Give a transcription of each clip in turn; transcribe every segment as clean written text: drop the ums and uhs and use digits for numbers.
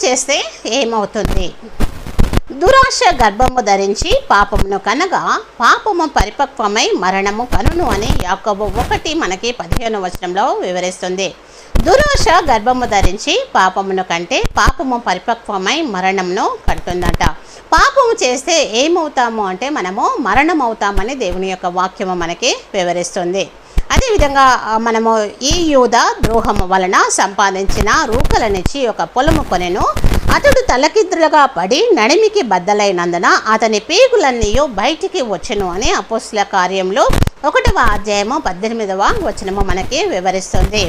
చేస్తే ఏమవుతుంది? దురాశ గర్భము ధరించి పాపమును కనగా పాపము పరిపక్వమై మరణము కనును అని యాకోబు 1 మనకి 15 వివరిస్తుంది. దురాశ గర్భము ధరించి పాపమును కంటే పాపము పరిపక్వమై మరణమును కంటుందట. పాపము చేస్తే ఏమవుతాము అంటే మనము మరణం అవుతామని దేవుని యొక్క వాక్యము మనకి వివరిస్తుంది. అదేవిధంగా మనము ఈ యూద ద్రోహము వలన సంపాదించిన రూకలనిచ్చి ఒక పొలము కొనెను. అతడు తలకిద్రులుగా పడి నడిమికి బద్దలైనందున అతని పేగులన్నీ బయటికి వచ్చెను అని అపోస్తల కార్యంలో 1వ అధ్యాయము 18వ వచనము మనకి వివరిస్తుంది.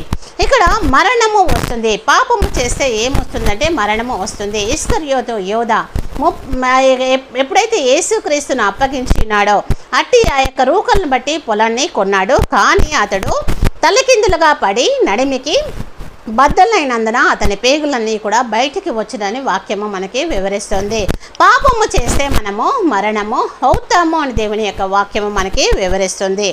ఇక్కడ మరణము వస్తుంది. పాపము చేస్తే ఏమొస్తుందంటే మరణము వస్తుంది. ఇస్కరియోతు యోధ ఎప్పుడైతే యేసుక్రీస్తును అప్పగించినాడో అట్టి ఆ యొక్క రూకలను బట్టి పొలాన్ని కొన్నాడు. కానీ అతడు తలకిందులుగా పడి నడిమికి బద్దలైనందున అతని పేగులన్నీ కూడా బయటికి వచ్చినని వాక్యము మనకి వివరిస్తుంది. పాపము చేస్తే మనము మరణము అవుతాము అని దేవుని యొక్క వాక్యము మనకి వివరిస్తుంది.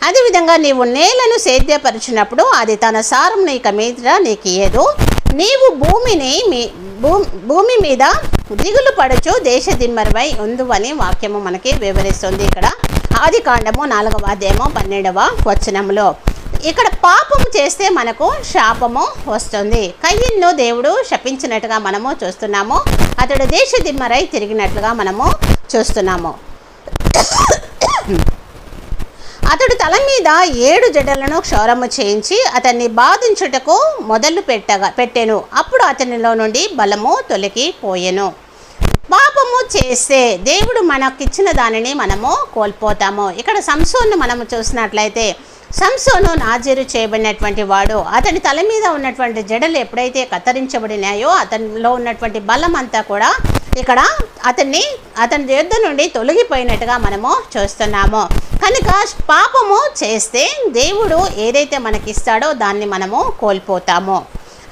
అదేవిధంగా నీవు నేలను సేద్యపరిచినప్పుడు అది తన సారం ఇక మీద నీకు ఇయ్యదు. నీవు భూమి మీద దిగులు పడచ్చు దేశదిమ్మరివై ఉందువని వాక్యము మనకి వివరిస్తుంది. ఇక్కడ ఆదికాండము 4వ అధ్యాయము 12వ వచనంలో ఇక్కడ పాపము చేస్తే మనకు శాపము వస్తుంది. కయ్యను దేవుడు శపించినట్టుగా మనము చూస్తున్నాము. అతడు దేశదిమ్మరై తిరిగినట్లుగా మనము చూస్తున్నాము. అతడు తల మీద 7 జడలను క్షౌరము చేయించి అతన్ని బాధించుటకు మొదలు పెట్టెను. అప్పుడు అతనిలో నుండి బలము తొలగిపోయెను. పాపము చేస్తే దేవుడు మనకిచ్చిన దానిని మనము కోల్పోతాము. ఇక్కడ సంసోను మనము చూసినట్లయితే సంసోను నాజీరు చేయబడినటువంటి వాడు. అతని తల మీద ఉన్నటువంటి జడలు ఎప్పుడైతే కత్తిరించబడినాయో అతనిలో ఉన్నటువంటి బలం అంతా కూడా ఇక్కడ అతని యుద్ధ నుండి తొలగిపోయినట్టుగా మనము చూస్తున్నాము. కనుక పాపము చేస్తే దేవుడు ఏదైతే మనకిస్తాడో దాన్ని మనము కోల్పోతాము.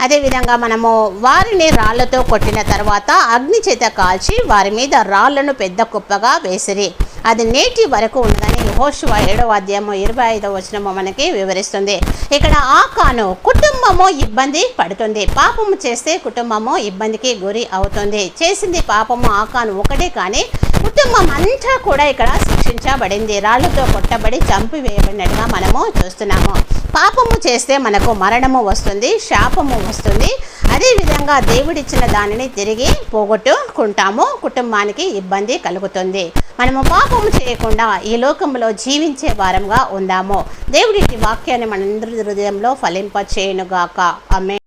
అదేవిధంగా మనము వారిని రాళ్లతో కొట్టిన తర్వాత అగ్ని చేత కాల్చి వారి మీద రాళ్లను పెద్ద కుప్పగా వేసిరి. అది నేటి వరకు ఉన్నదని యెహోషువ 7వ అధ్యాయము 25వ వచనము మనకి వివరిస్తుంది. ఇక్కడ ఆకాను కుటుంబము ఇబ్బంది పడుతుంది. పాపము చేస్తే కుటుంబము ఇబ్బందికి గురి అవుతుంది. చేసింది పాపము ఆకాను ఒకటే, కానీ కుటుంబం అంతా కూడా ఇక్కడ శిక్షించబడింది. రాళ్లతో కొట్టబడి చంపివేయబడినట్టుగా మనము చూస్తున్నాము. పాపము చేస్తే మనకు మరణము వస్తుంది, శాపము వస్తుంది. అదేవిధంగా దేవుడిచ్చిన దానిని తిరిగి పోగొట్టుకుంటాము. కుటుంబానికి ఇబ్బంది కలుగుతుంది. మనము పాపము చేయకుండా ఈ లోకంలో జీవించే వారంగా ఉందాము. దేవుడి వాక్యాన్ని మనందరి హృదయంలో ఫలింపచేయునుగాక. ఆమేన్.